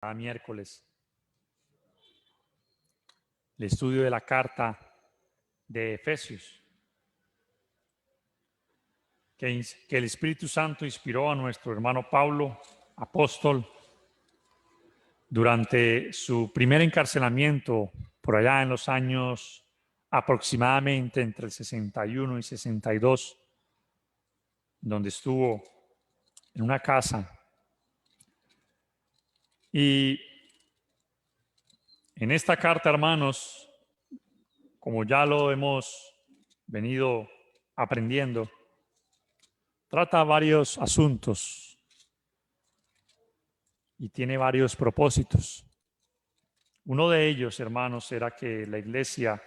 cada miércoles el estudio de la carta de Efesios, que el Espíritu Santo inspiró a nuestro hermano Pablo, apóstol, durante su primer encarcelamiento por allá en los años aproximadamente entre el 61 y 62, donde estuvo en una casa. Y en esta carta, hermanos, como ya lo hemos venido aprendiendo, trata varios asuntos y tiene varios propósitos. Uno de ellos, hermanos, era que la iglesia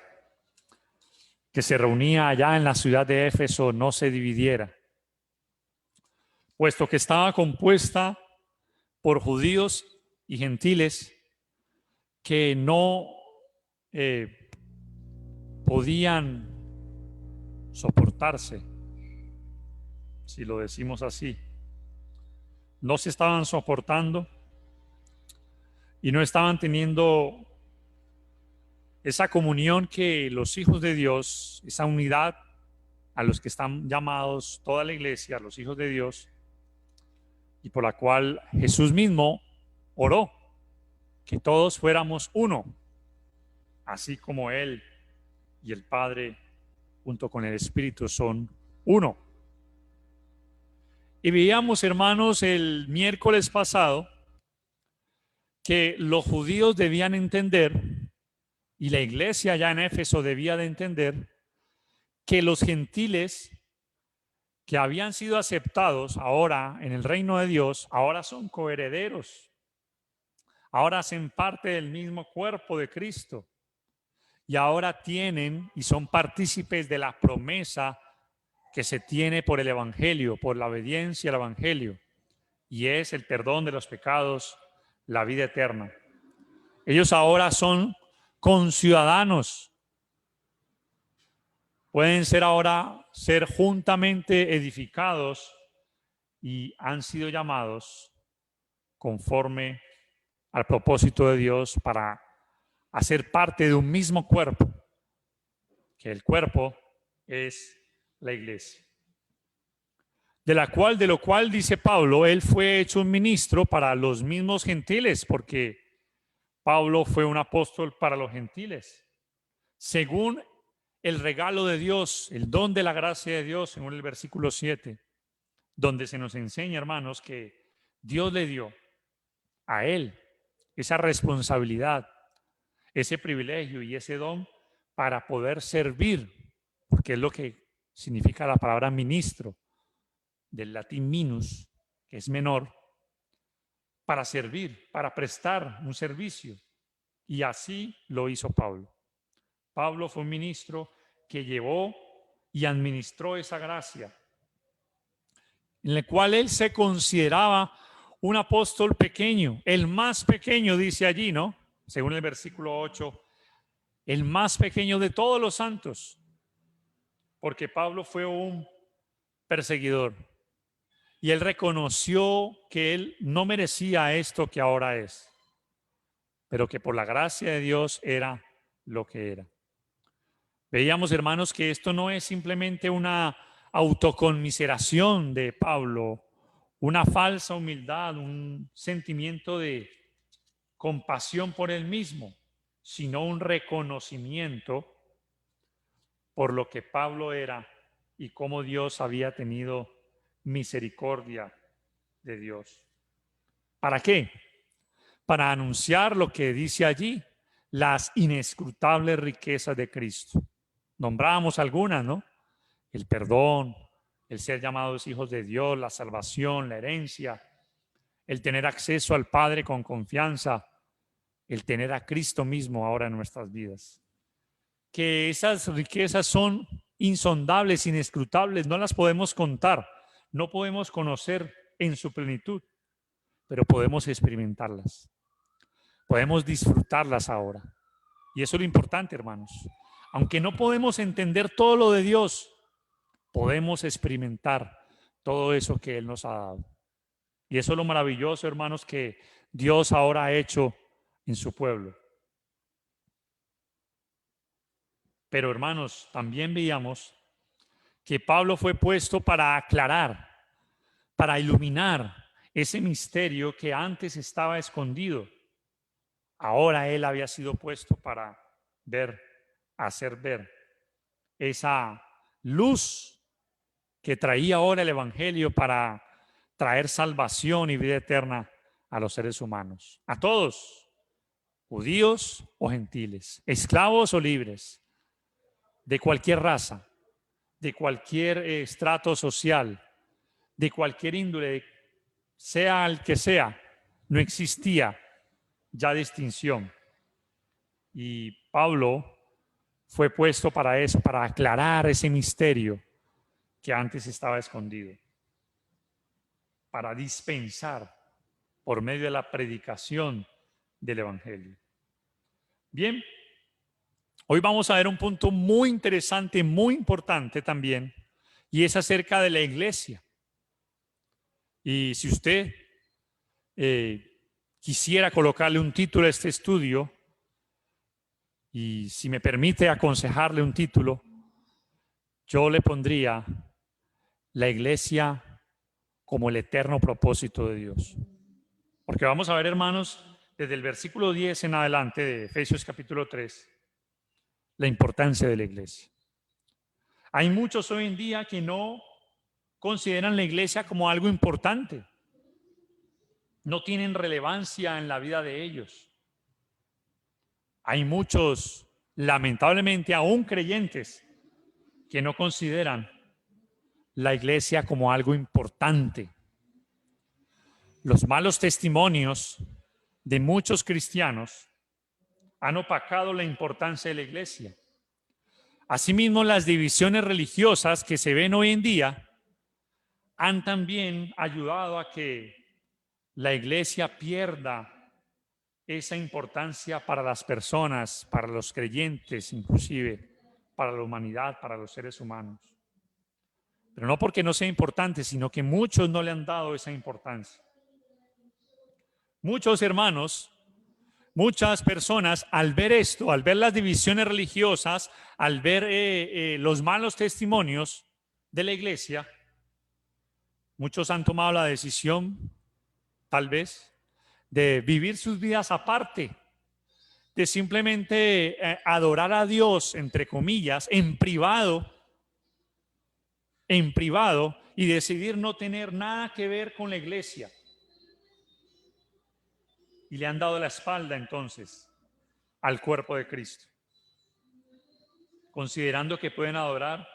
que se reunía allá en la ciudad de Éfeso no se dividiera, puesto que estaba compuesta por judíos y gentiles que no podían soportarse, si lo decimos así. No se estaban soportando y no estaban teniendo esa comunión que los hijos de Dios, esa unidad a los que están llamados toda la iglesia, los hijos de Dios, y por la cual Jesús mismo oró, que todos fuéramos uno, así como Él y el Padre junto con el Espíritu son uno. Y veíamos, hermanos, el miércoles pasado que los judíos debían entender, y la iglesia ya en Éfeso debía de entender, que los gentiles que habían sido aceptados ahora en el reino de Dios, ahora son coherederos, ahora hacen parte del mismo cuerpo de Cristo y ahora tienen y son partícipes de la promesa que se tiene por el Evangelio, por la obediencia al Evangelio, y es el perdón de los pecados, la vida eterna. Ellos ahora son conciudadanos, pueden ser ahora juntamente edificados y han sido llamados conforme al propósito de Dios para hacer parte de un mismo cuerpo, que el cuerpo es la iglesia. De lo cual dice Pablo, él fue hecho un ministro para los mismos gentiles, porque Pablo fue un apóstol para los gentiles, según el regalo de Dios, el don de la gracia de Dios, según el versículo 7, donde se nos enseña, hermanos, que Dios le dio a él esa responsabilidad, ese privilegio y ese don para poder servir, porque es lo que significa la palabra ministro, del latín minus, que es menor, para servir, para prestar un servicio. Y así lo hizo Pablo. Pablo fue un ministro que llevó y administró esa gracia, en la cual él se consideraba un apóstol pequeño, el más pequeño, dice allí, ¿no? Según el versículo 8, el más pequeño de todos los santos, porque Pablo fue un perseguidor y él reconoció que él no merecía esto que ahora es, pero que por la gracia de Dios era lo que era. Veíamos, hermanos, que esto no es simplemente una autoconmiseración de Pablo, una falsa humildad, un sentimiento de compasión por él mismo, sino un reconocimiento por lo que Pablo era y cómo Dios había tenido misericordia de Dios. ¿Para qué? Para anunciar lo que dice allí, las inescrutables riquezas de Cristo. Nombrábamos algunas, ¿no? El perdón, el ser llamados hijos de Dios, la salvación, la herencia, el tener acceso al Padre con confianza, el tener a Cristo mismo ahora en nuestras vidas. Que esas riquezas son insondables, inescrutables, no las podemos contar, no podemos conocer en su plenitud, pero podemos experimentarlas, podemos disfrutarlas ahora. Y eso es lo importante, hermanos. Aunque no podemos entender todo lo de Dios, podemos experimentar todo eso que Él nos ha dado. Y eso es lo maravilloso, hermanos, que Dios ahora ha hecho en su pueblo. Pero hermanos, también veíamos que Pablo fue puesto para aclarar, para iluminar ese misterio que antes estaba escondido. Ahora él había sido puesto para ver, hacer ver esa luz que traía ahora el Evangelio para traer salvación y vida eterna a los seres humanos, a todos, judíos o gentiles, esclavos o libres, de cualquier raza, de cualquier estrato social, de cualquier índole, sea el que sea, no existía ya distinción. Y Pablo fue puesto para eso, para aclarar ese misterio que antes estaba escondido, para dispensar por medio de la predicación del Evangelio. Bien, hoy vamos a ver un punto muy interesante, muy importante también, y es acerca de la iglesia. Y si usted quisiera colocarle un título a este estudio, y si me permite aconsejarle un título, yo le pondría la iglesia como el eterno propósito de Dios. Porque vamos a ver, hermanos, desde el versículo 10 en adelante de Efesios capítulo 3, la importancia de la iglesia. Hay muchos hoy en día que no consideran la iglesia como algo importante. No tienen relevancia en la vida de ellos. Hay muchos, lamentablemente, aún creyentes, que no consideran la iglesia como algo importante. Los malos testimonios de muchos cristianos han opacado la importancia de la iglesia. Asimismo, las divisiones religiosas que se ven hoy en día han también ayudado a que la iglesia pierda esa importancia para las personas, para los creyentes, inclusive para la humanidad, para los seres humanos. Pero no porque no sea importante, sino que muchos no le han dado esa importancia. Muchos hermanos, muchas personas, al ver esto, al ver las divisiones religiosas, al ver los malos testimonios de la iglesia, muchos han tomado la decisión, tal vez, de vivir sus vidas aparte, de simplemente adorar a Dios, entre comillas, en privado, y decidir no tener nada que ver con la iglesia. Y le han dado la espalda entonces al cuerpo de Cristo, considerando que pueden adorar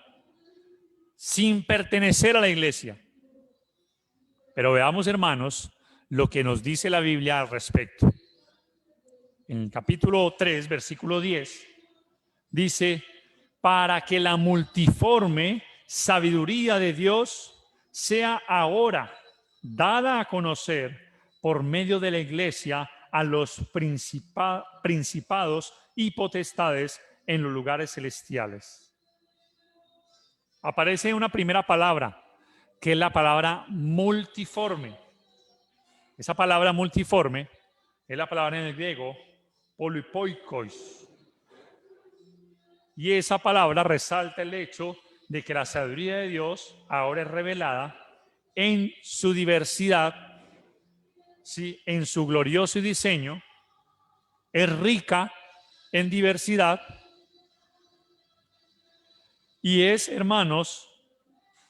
sin pertenecer a la iglesia. Pero veamos, hermanos, lo que nos dice la Biblia al respecto. En el capítulo 3, versículo 10, dice: para que la multiforme sabiduría de Dios sea ahora dada a conocer por medio de la iglesia a los principados y potestades en los lugares celestiales. Aparece una primera palabra, que es la palabra multiforme. Esa palabra multiforme es la palabra en el griego polypoikos. Y esa palabra resalta el hecho de que la sabiduría de Dios ahora es revelada en su diversidad, ¿sí?, en su glorioso diseño, es rica en diversidad y es, hermanos,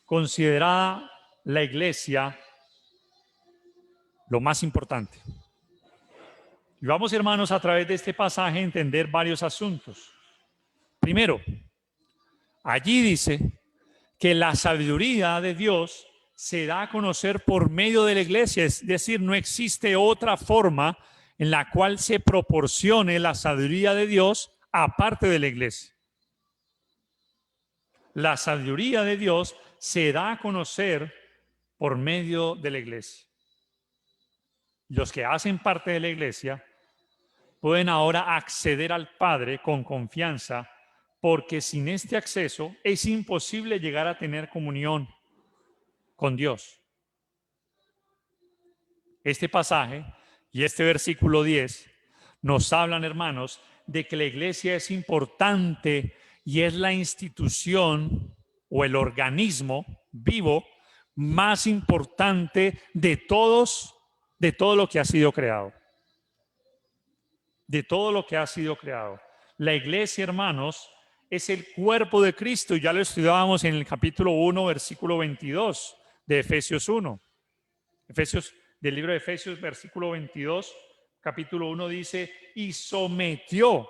considerada la iglesia lo más importante. Y vamos, hermanos, a través de este pasaje a entender varios asuntos. Primero, allí dice que la sabiduría de Dios se da a conocer por medio de la iglesia, es decir, no existe otra forma en la cual se proporcione la sabiduría de Dios aparte de la iglesia. La sabiduría de Dios se da a conocer por medio de la iglesia. Los que hacen parte de la iglesia pueden ahora acceder al Padre con confianza, porque sin este acceso es imposible llegar a tener comunión con Dios. Este pasaje Y este versículo 10 nos hablan, hermanos, de que la iglesia es importante y es la institución o el organismo vivo más importante de todo lo que ha sido creado. De todo lo que ha sido creado. La iglesia, hermanos, es el cuerpo de Cristo. Ya lo estudiábamos en el capítulo 1, versículo 22 de Efesios 1. Del libro de Efesios, versículo 22, capítulo 1 dice, y sometió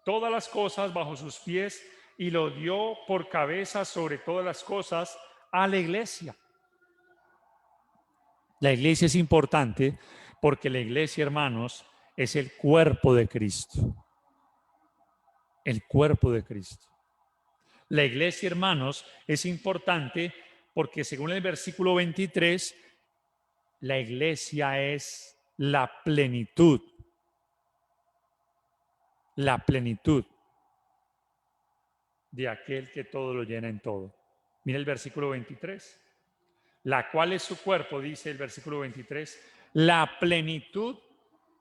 todas las cosas bajo sus pies y lo dio por cabeza sobre todas las cosas a la iglesia. La iglesia es importante porque la iglesia, hermanos, es el cuerpo de Cristo. El cuerpo de Cristo. La iglesia, hermanos, es importante porque según el versículo 23, la iglesia es la plenitud de aquel que todo lo llena en todo. Mira el versículo 23. La cual es su cuerpo, dice el versículo 23, la plenitud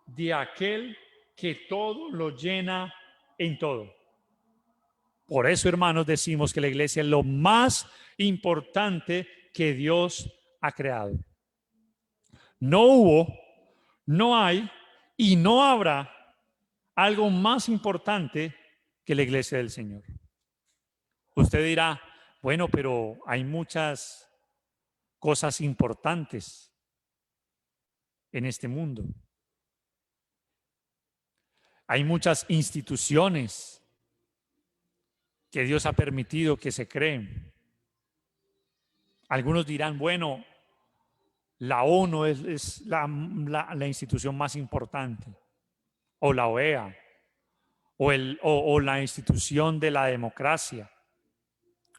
de aquel que todo lo llena en todo. Por eso, hermanos, decimos que la iglesia es lo más importante que Dios ha creado. No hubo, no hay y no habrá algo más importante que la iglesia del Señor. Usted dirá, bueno, pero hay muchas cosas importantes en este mundo. Hay muchas instituciones que Dios ha permitido que se creen. Algunos dirán, bueno, la ONU es la institución más importante, o la OEA, o la institución de la democracia,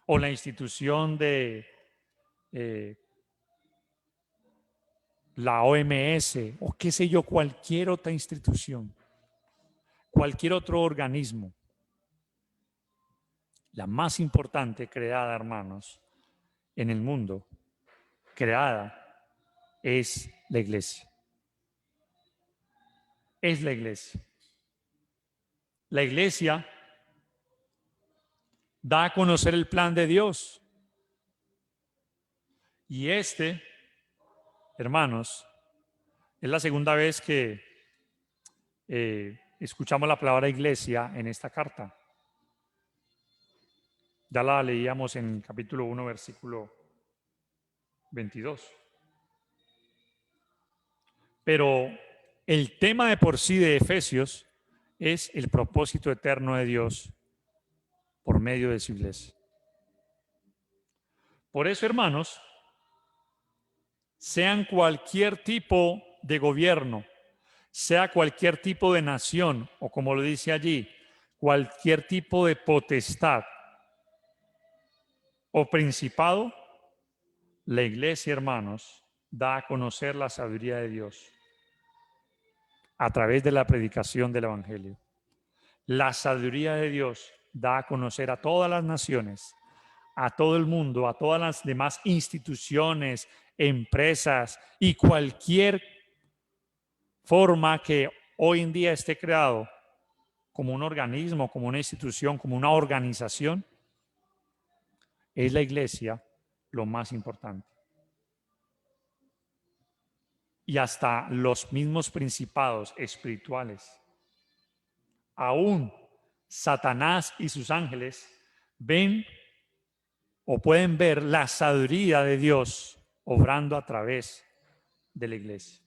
o la institución de la OMS, o qué sé yo, cualquier otra institución, cualquier otro organismo. La más importante creada, hermanos, en el mundo, creada, es la iglesia. Es la iglesia. La iglesia da a conocer el plan de Dios. Y hermanos, es la segunda vez que escuchamos la palabra iglesia en esta carta. Ya la leíamos en capítulo 1, versículo 22. Pero el tema de por sí de Efesios es el propósito eterno de Dios por medio de su iglesia. Por eso, hermanos, sean cualquier tipo de gobierno, sea cualquier tipo de nación, o como lo dice allí, cualquier tipo de potestad o principado, la iglesia, hermanos, da a conocer la sabiduría de Dios a través de la predicación del Evangelio. La sabiduría de Dios da a conocer a todas las naciones, a todo el mundo, a todas las demás instituciones, empresas y cualquier forma que hoy en día esté creado como un organismo, como una institución, como una organización, es la iglesia lo más importante. Y hasta los mismos principados espirituales, aún Satanás y sus ángeles, ven o pueden ver la sabiduría de Dios obrando a través de la iglesia.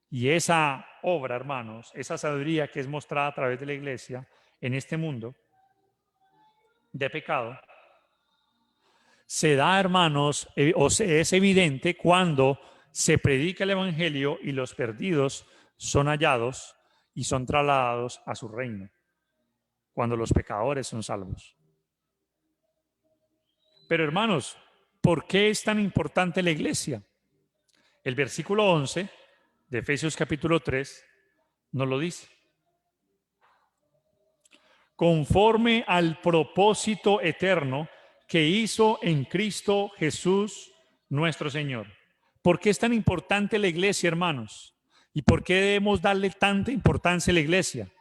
Y esa obra, hermanos, esa sabiduría que es mostrada a través de la iglesia en este mundo de pecado, se da, hermanos, es evidente cuando se predica el evangelio y los perdidos son hallados y son trasladados a su reino, cuando los pecadores son salvos. Pero, hermanos, ¿por qué es tan importante la iglesia? El versículo 11 de Efesios capítulo 3 nos lo dice. Conforme al propósito eterno que hizo en Cristo Jesús nuestro Señor, ¿Por qué es tan importante la iglesia, hermanos? ¿Y por qué debemos darle tanta importancia a la iglesia?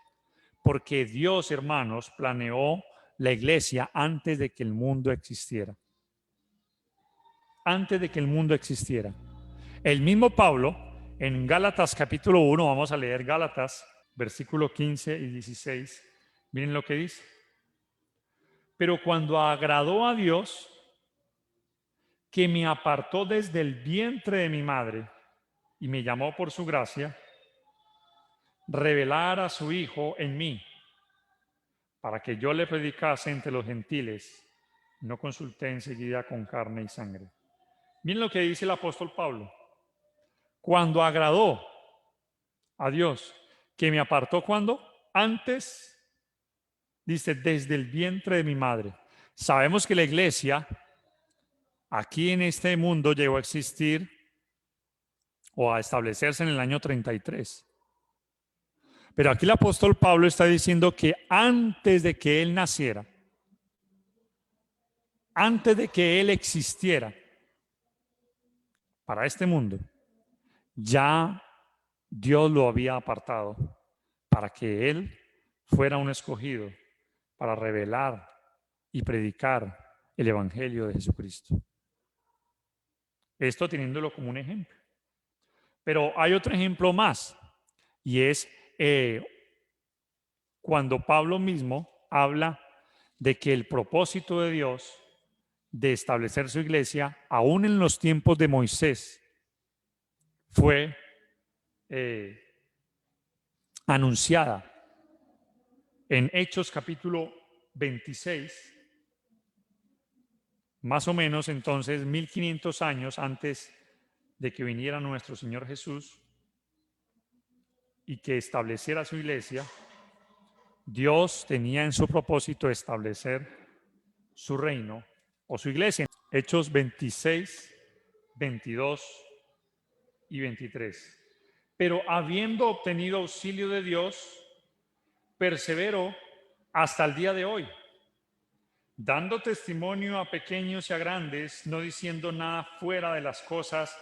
Porque Dios, hermanos, planeó la iglesia antes de que el mundo existiera. Antes de que el mundo existiera. El mismo Pablo, en Gálatas capítulo 1, vamos a leer Gálatas, versículo 15 y 16. Miren lo que dice. Pero cuando agradó a Dios, que me apartó desde el vientre de mi madre y me llamó por su gracia, revelar a su Hijo en mí, para que yo le predicase entre los gentiles, no consulté enseguida con carne y sangre. Miren lo que dice el apóstol Pablo. Cuando agradó a Dios, que me apartó cuando antes, dice, desde el vientre de mi madre. Sabemos que la iglesia aquí en este mundo llegó a existir o a establecerse en el año 33. Pero aquí el apóstol Pablo está diciendo que antes de que él naciera, antes de que él existiera para este mundo, ya Dios lo había apartado para que él fuera un escogido para revelar y predicar el evangelio de Jesucristo. Esto teniéndolo como un ejemplo. Pero hay otro ejemplo más, y es cuando Pablo mismo habla de que el propósito de Dios de establecer su iglesia, aún en los tiempos de Moisés, fue anunciada en Hechos capítulo 26, más o menos entonces 1500 años antes de que viniera nuestro Señor Jesús y que estableciera su iglesia. Dios tenía en su propósito establecer su reino o su iglesia. Hechos 26, 22 y 23. Pero habiendo obtenido auxilio de Dios, perseveró hasta el día de hoy, dando testimonio a pequeños y a grandes, no diciendo nada fuera de las cosas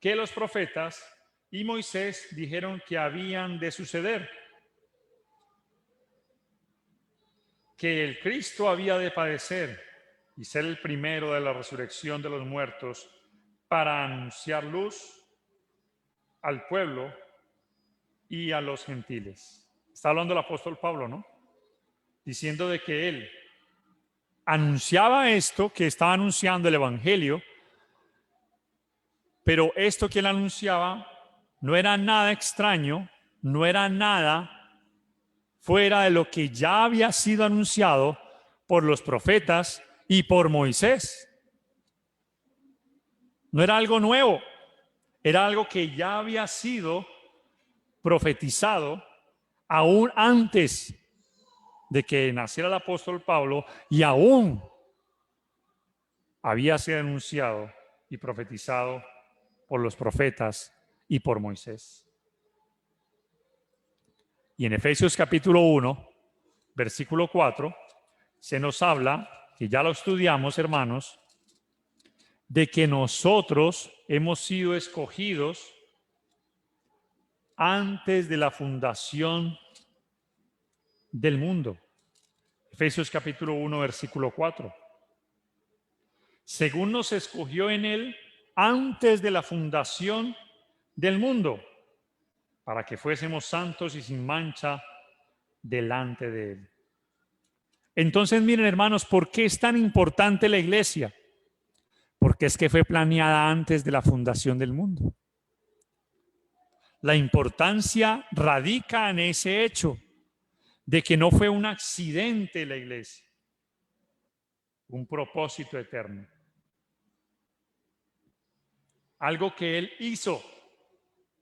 que los profetas y Moisés dijeron que habían de suceder, que el Cristo había de padecer y ser el primero de la resurrección de los muertos, para anunciar luz al pueblo y a los gentiles. Está hablando el apóstol Pablo, ¿no? Diciendo de que él anunciaba esto, que estaba anunciando el evangelio, pero esto que él anunciaba no era nada extraño, no era nada fuera de lo que ya había sido anunciado por los profetas y por Moisés. No era algo nuevo, era algo que ya había sido profetizado aún antes de que naciera el apóstol Pablo, y aún había sido anunciado y profetizado por los profetas y por Moisés. Y en Efesios capítulo 1, versículo 4, se nos habla, que ya lo estudiamos, hermanos, de que nosotros hemos sido escogidos antes de la fundación del mundo. Efesios capítulo 1, versículo 4. Según nos escogió en él antes de la fundación del mundo, para que fuésemos santos y sin mancha delante de él. Entonces, miren, hermanos, ¿por qué es tan importante la iglesia? Porque es que fue planeada antes de la fundación del mundo. La importancia radica en ese hecho de que no fue un accidente la iglesia, un propósito eterno. Algo que él hizo,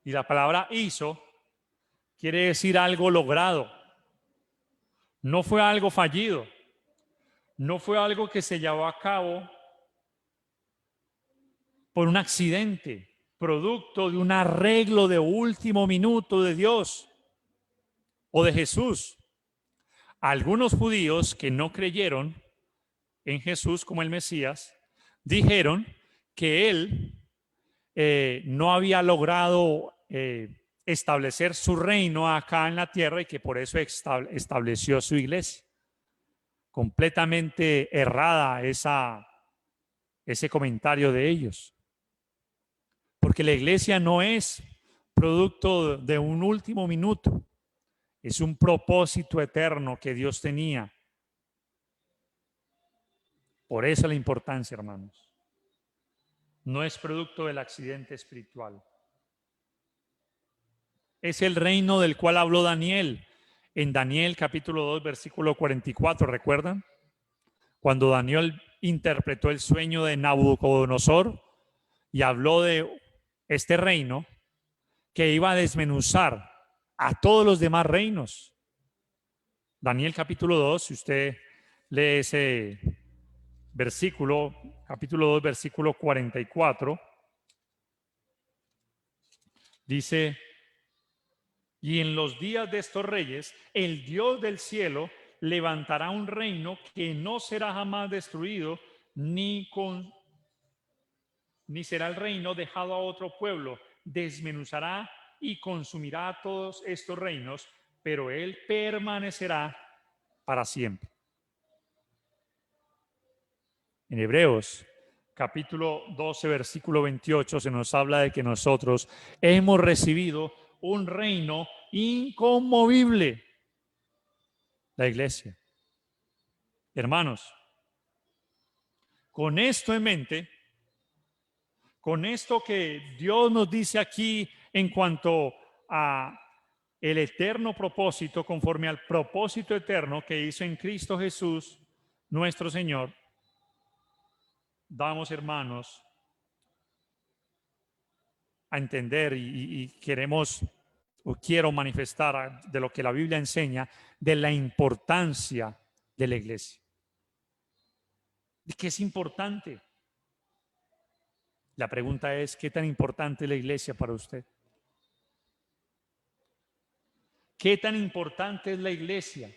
y la palabra hizo quiere decir algo logrado. No fue algo fallido, no fue algo que se llevó a cabo por un accidente, producto de un arreglo de último minuto de Dios o de Jesús. Algunos judíos que no creyeron en Jesús como el Mesías dijeron que él no había logrado establecer su reino acá en la tierra y que por eso estableció su iglesia. Completamente errada ese comentario de ellos. Porque la iglesia no es producto de un último minuto, es un propósito eterno que Dios tenía. Por eso la importancia, hermanos. No es producto del accidente espiritual. Es el reino del cual habló Daniel en Daniel capítulo 2, versículo 44, ¿recuerdan? Cuando Daniel interpretó el sueño de Nabucodonosor y habló de este reino que iba a desmenuzar a todos los demás reinos. Daniel capítulo 2, si usted lee ese versículo, capítulo 2, versículo 44, dice: y en los días de estos reyes, el Dios del cielo levantará un reino que no será jamás destruido, ni será el reino dejado a otro pueblo. Desmenuzará y consumirá todos estos reinos, pero él permanecerá para siempre. En Hebreos capítulo 12, versículo 28 se nos habla de que nosotros hemos recibido un reino inconmovible, la iglesia. Hermanos, con esto en mente, con esto que Dios nos dice aquí en cuanto a el eterno propósito, conforme al propósito eterno que hizo en Cristo Jesús, nuestro Señor, damos, hermanos, a entender y queremos o quiero manifestar de lo que la Biblia enseña de la importancia de la iglesia. ¿De qué es importante? La pregunta es, ¿qué tan importante es la iglesia para usted? ¿Qué tan importante es la iglesia?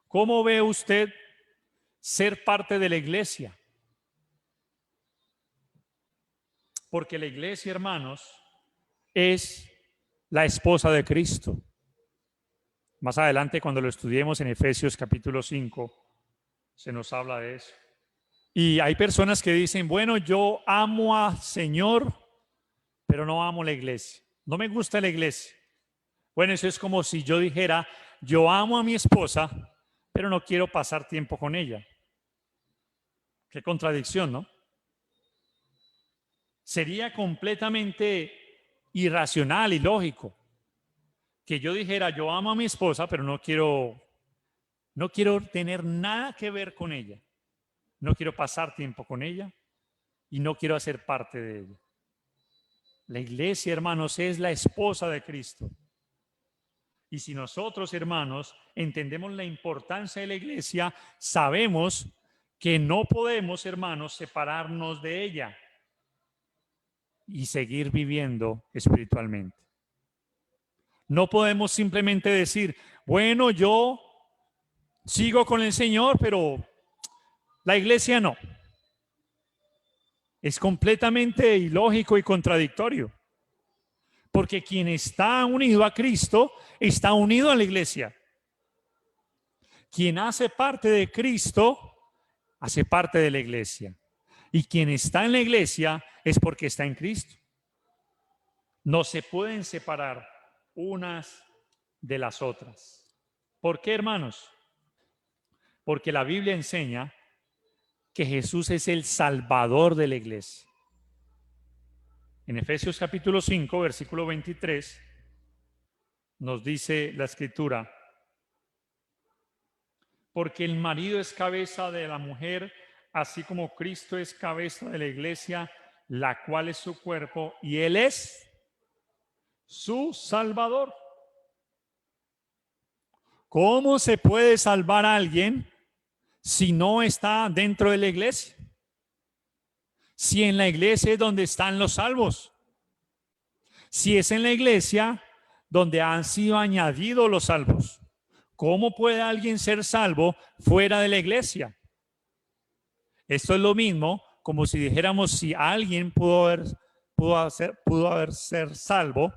¿Cómo ve usted ser parte de la iglesia? Porque la iglesia, hermanos, es la esposa de Cristo. Más adelante, cuando lo estudiemos en Efesios capítulo 5, se nos habla de eso. Y hay personas que dicen, bueno, yo amo al Señor, pero no amo la iglesia. No me gusta la iglesia. Bueno, eso es como si yo dijera, yo amo a mi esposa, pero no quiero pasar tiempo con ella. Qué contradicción, ¿no? Sería completamente irracional y lógico que yo dijera, yo amo a mi esposa, pero no quiero tener nada que ver con ella. No quiero pasar tiempo con ella y no quiero hacer parte de ella. La iglesia, hermanos, es la esposa de Cristo. Y si nosotros, hermanos, entendemos la importancia de la iglesia, sabemos que no podemos, hermanos, separarnos de ella y seguir viviendo espiritualmente. No podemos simplemente decir, bueno, yo sigo con el Señor, pero la iglesia no. Es completamente ilógico y contradictorio. Porque quien está unido a Cristo está unido a la iglesia. Quien hace parte de Cristo hace parte de la iglesia. Y quien está en la iglesia es porque está en Cristo. No se pueden separar unas de las otras. ¿Por qué, hermanos? Porque la Biblia enseña que Jesús es el Salvador de la iglesia. En Efesios capítulo 5, versículo 23, nos dice la Escritura, porque el marido es cabeza de la mujer, así como Cristo es cabeza de la iglesia, la cual es su cuerpo, y Él es su Salvador. ¿Cómo se puede salvar a alguien si no está dentro de la iglesia? Si en la iglesia es donde están los salvos. Si es en la iglesia donde han sido añadidos los salvos. ¿Cómo puede alguien ser salvo fuera de la iglesia? Esto es lo mismo como si dijéramos, si alguien pudo ser salvo,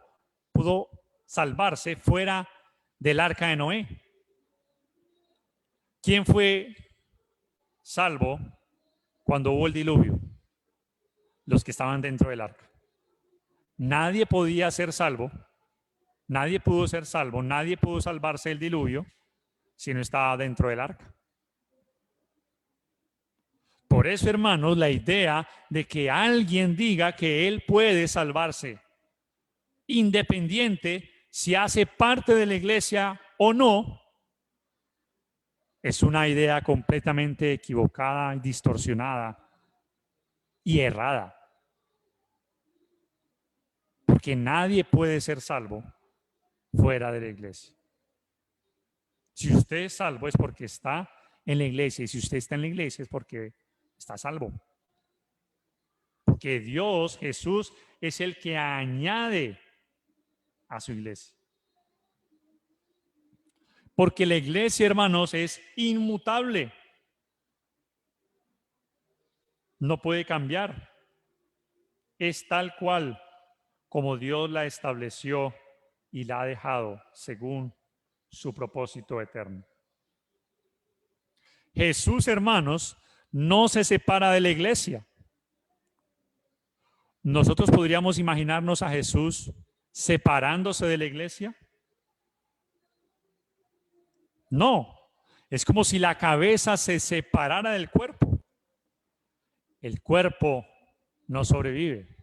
pudo salvarse fuera del arca de Noé. ¿Quién fue salvo cuando hubo el diluvio? Los que estaban dentro del arca. Nadie podía ser salvo, nadie pudo ser salvo, nadie pudo salvarse del diluvio si no estaba dentro del arca. Por eso, hermanos, la idea de que alguien diga que él puede salvarse, independiente si hace parte de la iglesia o no, es una idea completamente equivocada, distorsionada y errada. Porque nadie puede ser salvo fuera de la iglesia. Si usted es salvo es porque está en la iglesia, y si usted está en la iglesia es porque está salvo. Porque Dios, Jesús, es el que añade a su iglesia. Porque la iglesia, hermanos, es inmutable. No puede cambiar. Es tal cual como Dios la estableció y la ha dejado según su propósito eterno. Jesús, hermanos, no se separa de la iglesia. ¿Nosotros podríamos imaginarnos a Jesús separándose de la iglesia? No, es como si la cabeza se separara del cuerpo. El cuerpo no sobrevive.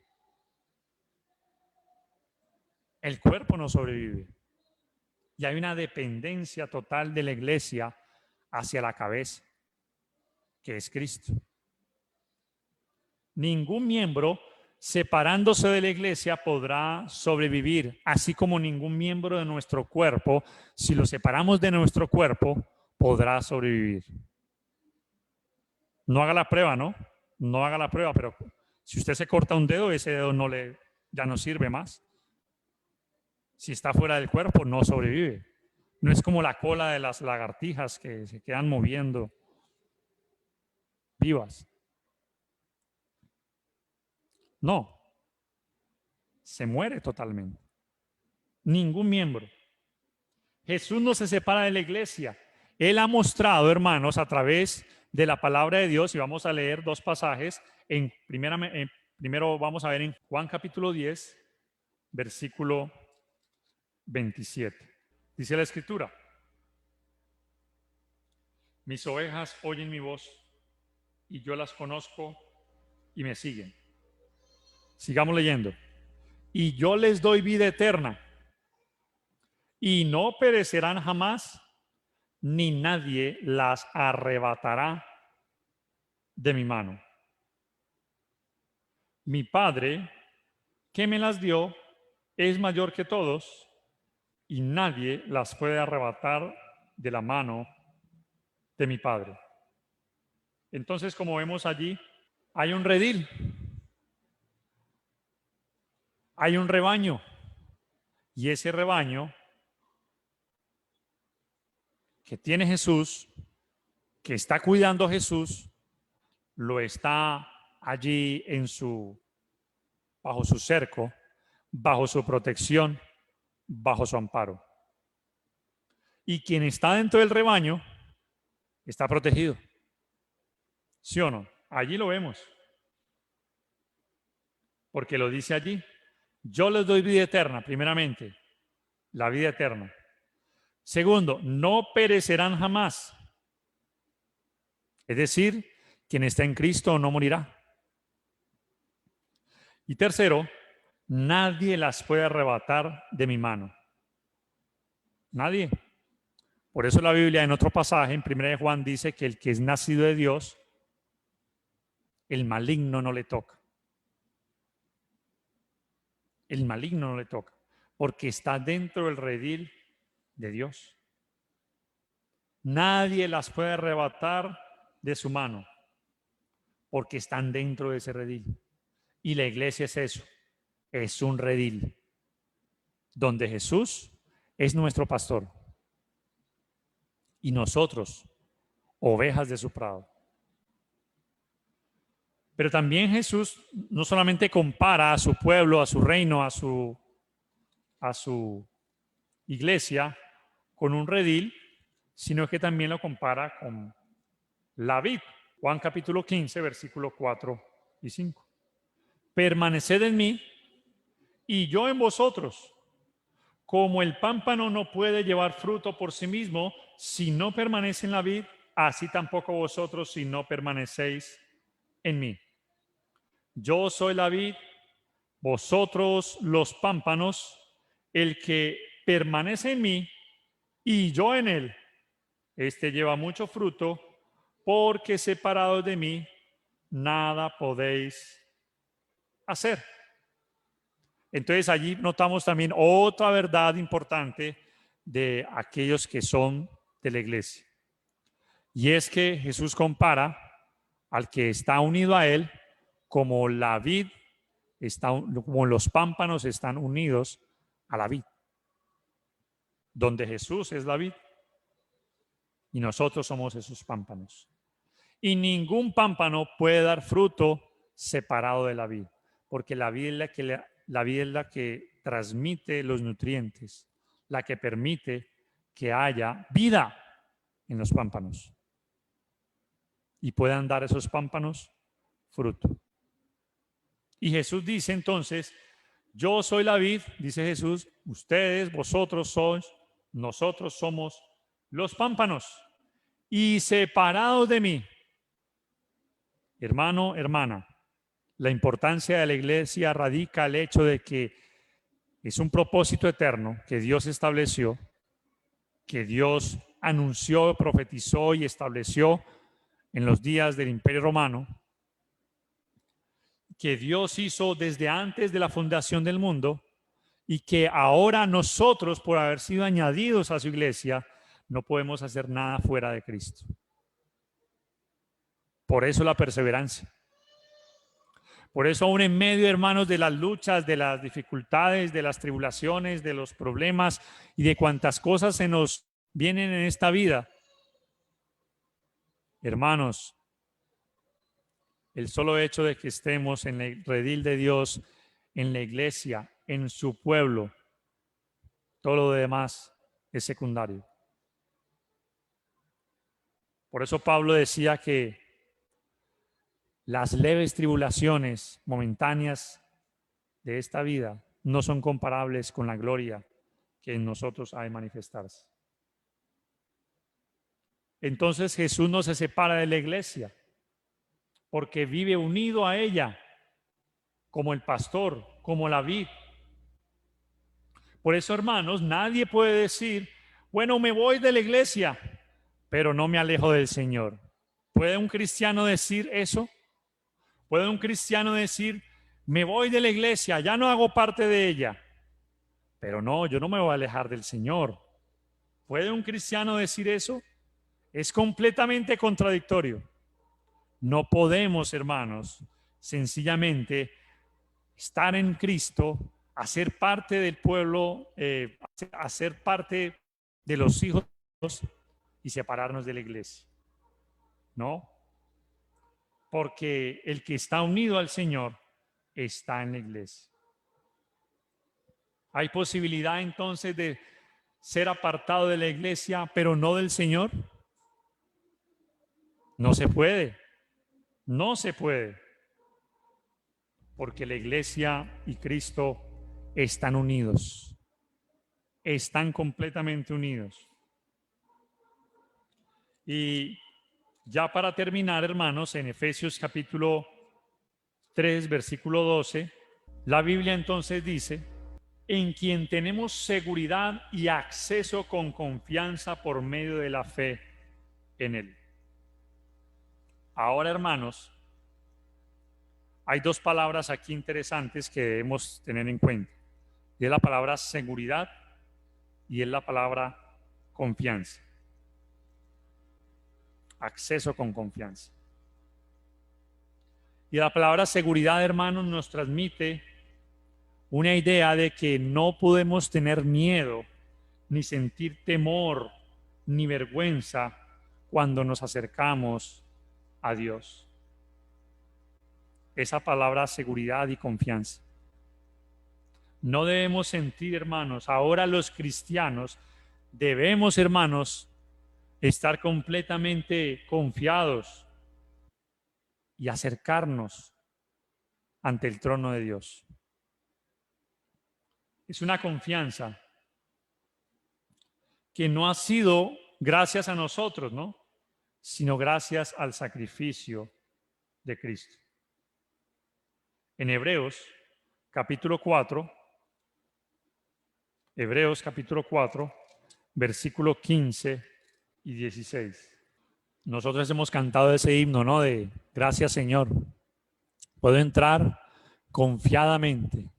El cuerpo no sobrevive. Y hay una dependencia total de la iglesia hacia la cabeza, que es Cristo. Ningún miembro separándose de la iglesia podrá sobrevivir, así como ningún miembro de nuestro cuerpo, si lo separamos de nuestro cuerpo, podrá sobrevivir. No haga la prueba, ¿no? No haga la prueba, pero si usted se corta un dedo, ese dedo ya no sirve más. Si está fuera del cuerpo, no sobrevive. No es como la cola de las lagartijas que se quedan moviendo vivas. No, se muere totalmente. Ningún miembro. Jesús no se separa de la iglesia. Él ha mostrado, hermanos, a través de la palabra de Dios, y vamos a leer dos pasajes. Primero vamos a ver en Juan capítulo 10, versículo 27. Dice la Escritura: mis ovejas oyen mi voz, y yo las conozco y me siguen. Sigamos leyendo. Y yo les doy vida eterna, y no perecerán jamás, ni nadie las arrebatará de mi mano. Mi Padre, que me las dio, es mayor que todos, y nadie las puede arrebatar de la mano de mi Padre. Entonces, como vemos allí, hay un redil, hay un rebaño, y ese rebaño que tiene Jesús, que está cuidando a Jesús, lo está allí bajo su cerco, bajo su protección, bajo su amparo. Y quien está dentro del rebaño está protegido. ¿Sí o no? Allí lo vemos. Porque lo dice allí. Yo les doy vida eterna, primeramente, la vida eterna. Segundo, no perecerán jamás. Es decir, quien está en Cristo no morirá. Y tercero, nadie las puede arrebatar de mi mano. Nadie. Por eso la Biblia en otro pasaje, en 1 de Juan, dice que el que es nacido de Dios, el maligno no le toca. El maligno no le toca, porque está dentro del redil de Dios. Nadie las puede arrebatar de su mano, porque están dentro de ese redil. Y la iglesia es eso, es un redil, donde Jesús es nuestro pastor y nosotros, ovejas de su prado. Pero también Jesús no solamente compara a su pueblo, a su reino, a su iglesia con un redil, sino que también lo compara con la vid. Juan capítulo 15, versículos 4 y 5. Permaneced en mí y yo en vosotros. Como el pámpano no puede llevar fruto por sí mismo si no permanece en la vid, así tampoco vosotros si no permanecéis en mí. Yo soy la vid, vosotros los pámpanos. El que permanece en mí y yo en él, este lleva mucho fruto, porque separados de mí nada podéis hacer. Entonces allí notamos también otra verdad importante de aquellos que son de la iglesia. Y es que Jesús compara al que está unido a él como la vid, como los pámpanos están unidos a la vid, donde Jesús es la vid y nosotros somos esos pámpanos. Y ningún pámpano puede dar fruto separado de la vid, porque la vid es la que transmite los nutrientes, la que permite que haya vida en los pámpanos y puedan dar esos pámpanos fruto. Y Jesús dice entonces, yo soy la vid, dice Jesús, ustedes, vosotros sois, nosotros somos los pámpanos, y separados de mí, hermano, hermana, la importancia de la iglesia radica en el hecho de que es un propósito eterno que Dios estableció, que Dios anunció, profetizó y estableció en los días del Imperio Romano, que Dios hizo desde antes de la fundación del mundo y que ahora nosotros, por haber sido añadidos a su iglesia, no podemos hacer nada fuera de Cristo. Por eso la perseverancia. Por eso aún en medio, hermanos, de las luchas, de las dificultades, de las tribulaciones, de los problemas y de cuantas cosas se nos vienen en esta vida, hermanos, el solo hecho de que estemos en el redil de Dios, en la iglesia, en su pueblo, todo lo demás es secundario. Por eso Pablo decía que las leves tribulaciones momentáneas de esta vida no son comparables con la gloria que en nosotros ha de manifestarse. Entonces Jesús no se separa de la iglesia porque vive unido a ella como el pastor, como la vid. Por eso, hermanos, nadie puede decir, bueno, me voy de la iglesia, pero no me alejo del Señor. ¿Puede un cristiano decir eso? ¿Puede un cristiano decir, me voy de la iglesia, ya no hago parte de ella, pero no, yo no me voy a alejar del Señor? ¿Puede un cristiano decir eso? Es completamente contradictorio. No podemos, hermanos, sencillamente estar en Cristo, hacer parte del pueblo, hacer parte de los hijos y separarnos de la iglesia. No, porque el que está unido al Señor está en la iglesia. ¿Hay posibilidad entonces de ser apartado de la iglesia, pero no del Señor? No se puede. No se puede. Porque la iglesia y Cristo están unidos. Están completamente unidos. Y ya para terminar, hermanos, en Efesios capítulo 3, versículo 12, la Biblia entonces dice, en quien tenemos seguridad y acceso con confianza por medio de la fe en Él. Ahora, hermanos, hay dos palabras aquí interesantes que debemos tener en cuenta. Y es la palabra seguridad y es la palabra confianza. Acceso con confianza. Y la palabra seguridad, hermanos, nos transmite una idea de que no podemos tener miedo, ni sentir temor, ni vergüenza cuando nos acercamos a Dios. esa palabra seguridad y confianza. No debemos sentir, hermanos, ahora los cristianos debemos, hermanos, estar completamente confiados y acercarnos ante el trono de Dios. Es una confianza que no ha sido gracias a nosotros, ¿no? Sino gracias al sacrificio de Cristo. En Hebreos capítulo 4, versículo 15 y 16. Nosotros hemos cantado ese himno, ¿no? De gracias, Señor. Puedo entrar confiadamente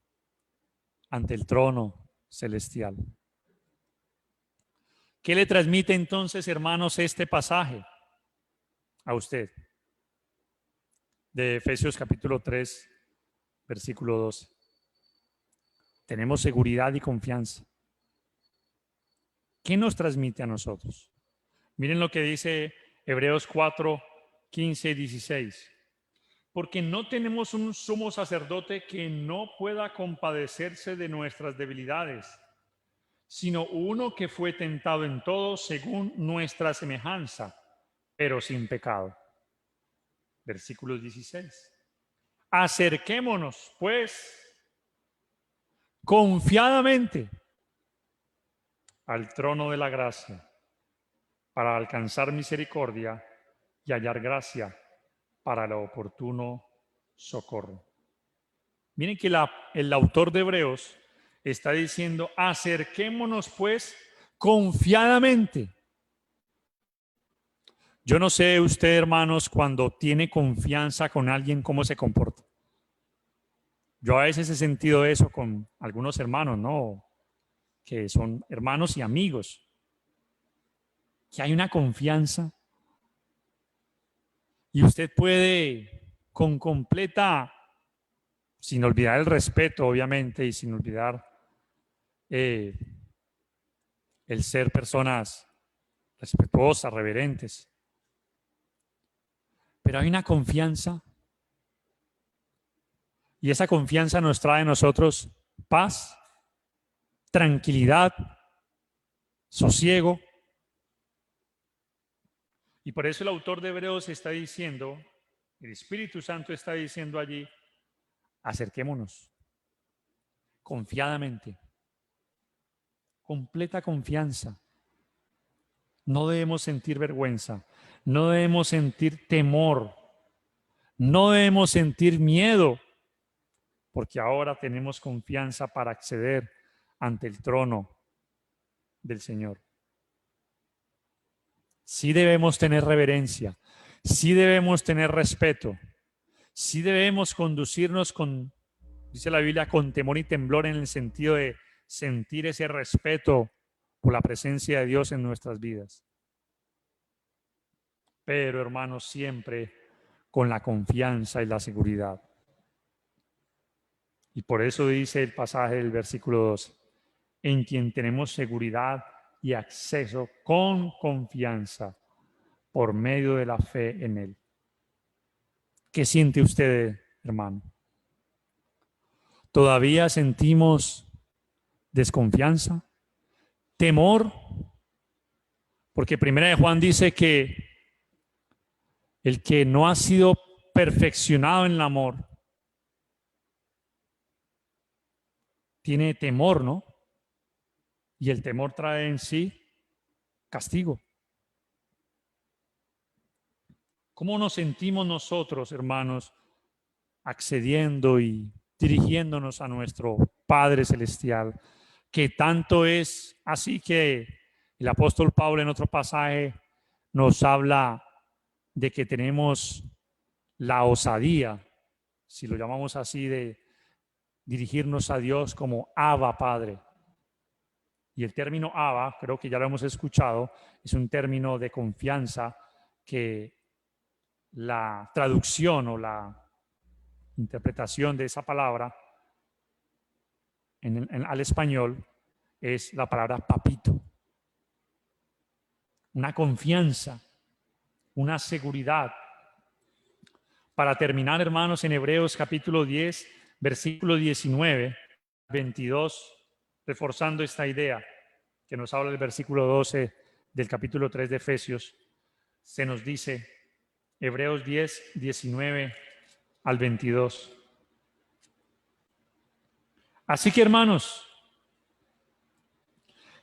ante el trono celestial. ¿Qué le transmite entonces, hermanos, este pasaje a usted? De Efesios capítulo 3, versículo 12. Tenemos seguridad y confianza. ¿Qué nos transmite a nosotros? Miren lo que dice Hebreos 4, 15 y 16. Porque no tenemos un sumo sacerdote que no pueda compadecerse de nuestras debilidades, sino uno que fue tentado en todo según nuestra semejanza, pero sin pecado. Versículo 16. Acerquémonos, pues, confiadamente al trono de la gracia para alcanzar misericordia y hallar gracia para el oportuno socorro. Miren que el autor de Hebreos está diciendo, acerquémonos pues confiadamente. Yo no sé usted, hermanos, cuando tiene confianza con alguien, cómo se comporta. Yo a veces he sentido eso con algunos hermanos, ¿no? Que son hermanos y amigos. Que hay una confianza y usted puede con completa, sin olvidar el respeto, obviamente, y sin olvidar el ser personas respetuosas, reverentes. Pero hay una confianza y esa confianza nos trae a nosotros paz, tranquilidad, sosiego. Y por eso el autor de Hebreos está diciendo, el Espíritu Santo está diciendo allí, acerquémonos confiadamente, completa confianza. No debemos sentir vergüenza, no debemos sentir temor, no debemos sentir miedo, porque ahora tenemos confianza para acceder ante el trono del Señor. Sí debemos tener reverencia, sí debemos tener respeto, sí debemos conducirnos con, dice la Biblia, con temor y temblor en el sentido de sentir ese respeto por la presencia de Dios en nuestras vidas. Pero, hermanos, siempre con la confianza y la seguridad. Y por eso dice el pasaje del versículo 12, en quien tenemos seguridad y acceso con confianza por medio de la fe en Él. ¿Qué siente usted, hermano? ¿Todavía sentimos desconfianza? ¿Temor? Porque Primera de Juan dice que el que no ha sido perfeccionado en el amor tiene temor, ¿no? Y el temor trae en sí castigo. ¿Cómo nos sentimos nosotros, hermanos, accediendo y dirigiéndonos a nuestro Padre Celestial, que tanto es así que el apóstol Pablo en otro pasaje nos habla de que tenemos la osadía, si lo llamamos así, de dirigirnos a Dios como Abba Padre? Y el término Abba, creo que ya lo hemos escuchado, es un término de confianza que la traducción o la interpretación de esa palabra al español es la palabra papito. Una confianza, una seguridad. Para terminar, hermanos, en Hebreos capítulo 10, versículo 19, 22, reforzando esta idea que nos habla el versículo 12 del capítulo 3 de Efesios, se nos dice, Hebreos 10, 19 al 22. Así que, hermanos,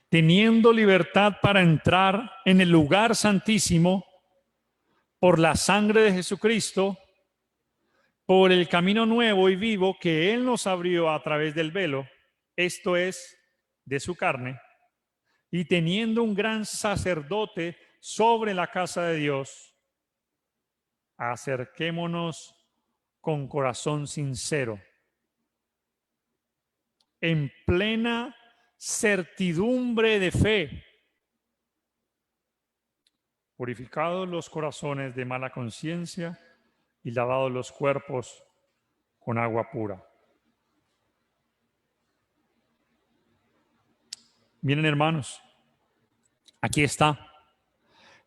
teniendo libertad para entrar en el lugar santísimo por la sangre de Jesucristo, por el camino nuevo y vivo que Él nos abrió a través del velo, esto es, de su carne, y teniendo un gran sacerdote sobre la casa de Dios, acerquémonos con corazón sincero, en plena certidumbre de fe, purificados los corazones de mala conciencia y lavados los cuerpos con agua pura. Miren, hermanos, aquí está.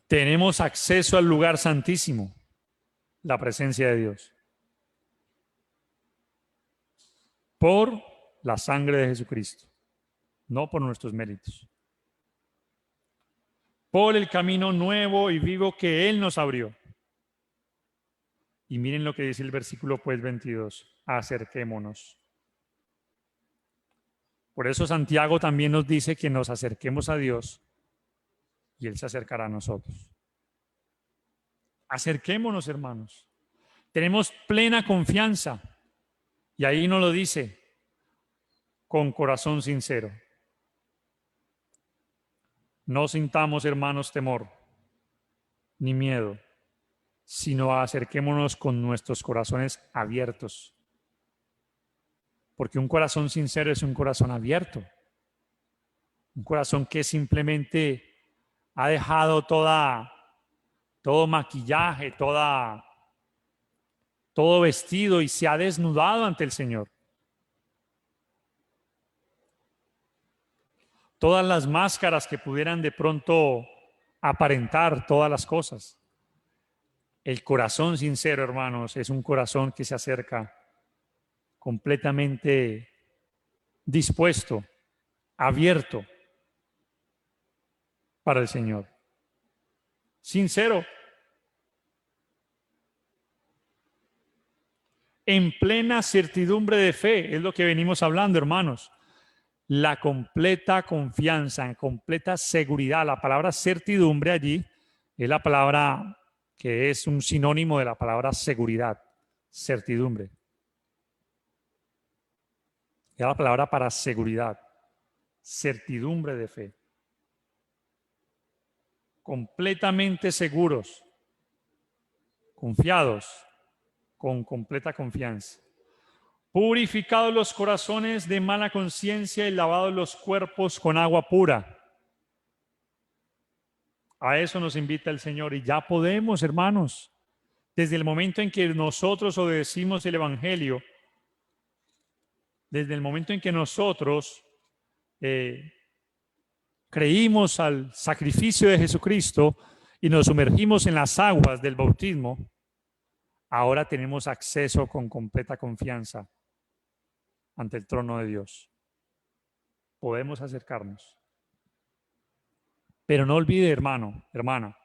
Tenemos acceso al lugar santísimo, la presencia de Dios, por la sangre de Jesucristo, no por nuestros méritos. Por el camino nuevo y vivo que Él nos abrió. Y miren lo que dice el versículo 22, acerquémonos. Por eso Santiago también nos dice que nos acerquemos a Dios y Él se acercará a nosotros. Acerquémonos, hermanos. Tenemos plena confianza. Y ahí nos lo dice, con corazón sincero. No sintamos, hermanos, temor ni miedo, sino acerquémonos con nuestros corazones abiertos. Porque un corazón sincero es un corazón abierto. Un corazón que simplemente ha dejado todo maquillaje, todo vestido y se ha desnudado ante el Señor. Todas las máscaras que pudieran de pronto aparentar todas las cosas. El corazón sincero, hermanos, es un corazón que se acerca completamente dispuesto, abierto para el Señor. Sincero. En plena certidumbre de fe, es lo que venimos hablando, hermanos. La completa confianza, en completa seguridad. La palabra certidumbre allí es la palabra que es un sinónimo de la palabra seguridad, certidumbre. Es la palabra para seguridad, certidumbre de fe. Completamente seguros, confiados, con completa confianza. Purificados los corazones de mala conciencia y lavados los cuerpos con agua pura. A eso nos invita el Señor y ya podemos, hermanos, desde el momento en que nosotros obedecimos el Evangelio, desde el momento en que nosotros creímos al sacrificio de Jesucristo y nos sumergimos en las aguas del bautismo, ahora tenemos acceso con completa confianza ante el trono de Dios. Podemos acercarnos. Pero no olvide, hermano, hermana,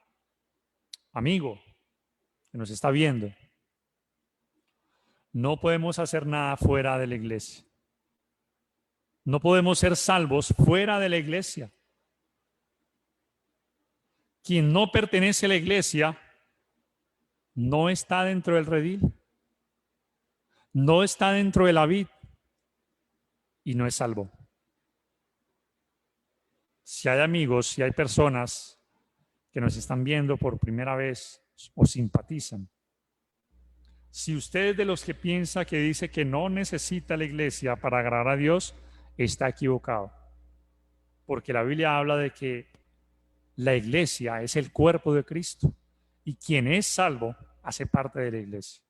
amigo, que nos está viendo, no podemos hacer nada fuera de la iglesia. No podemos ser salvos fuera de la iglesia. Quien no pertenece a la iglesia no está dentro del redil, no está dentro de la vid y no es salvo. Si hay amigos, si hay personas que nos están viendo por primera vez o simpatizan, si usted es de los que piensa que dice que no necesita la iglesia para agradar a Dios, está equivocado. Porque la Biblia habla de que la iglesia es el cuerpo de Cristo y quien es salvo hace parte de la iglesia.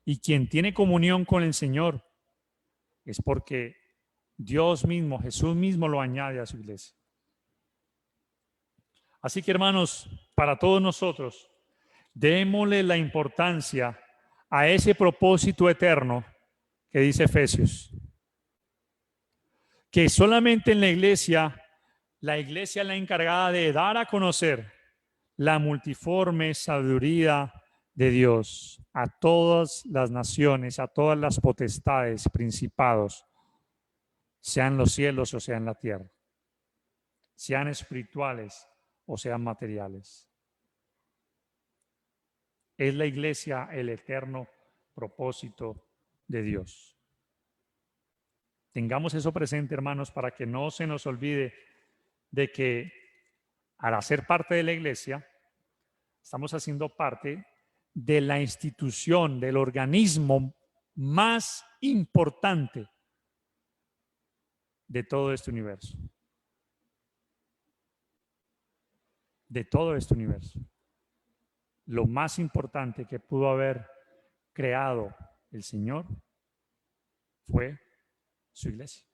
Y quien tiene comunión con el Señor es porque Dios mismo, Jesús mismo lo añade a su iglesia. Así que, hermanos, para todos nosotros, démosle la importancia a ese propósito eterno que dice Efesios. Que solamente en la iglesia es la encargada de dar a conocer la multiforme sabiduría de Dios a todas las naciones, a todas las potestades, principados, sean los cielos o sean la tierra, sean espirituales o sean materiales. Es la iglesia el eterno propósito de Dios. Tengamos eso presente, hermanos, para que no se nos olvide de que al hacer parte de la iglesia, estamos haciendo parte de la institución, del organismo más importante de todo este universo. De todo este universo. Lo más importante que pudo haber creado el Señor fue su iglesia.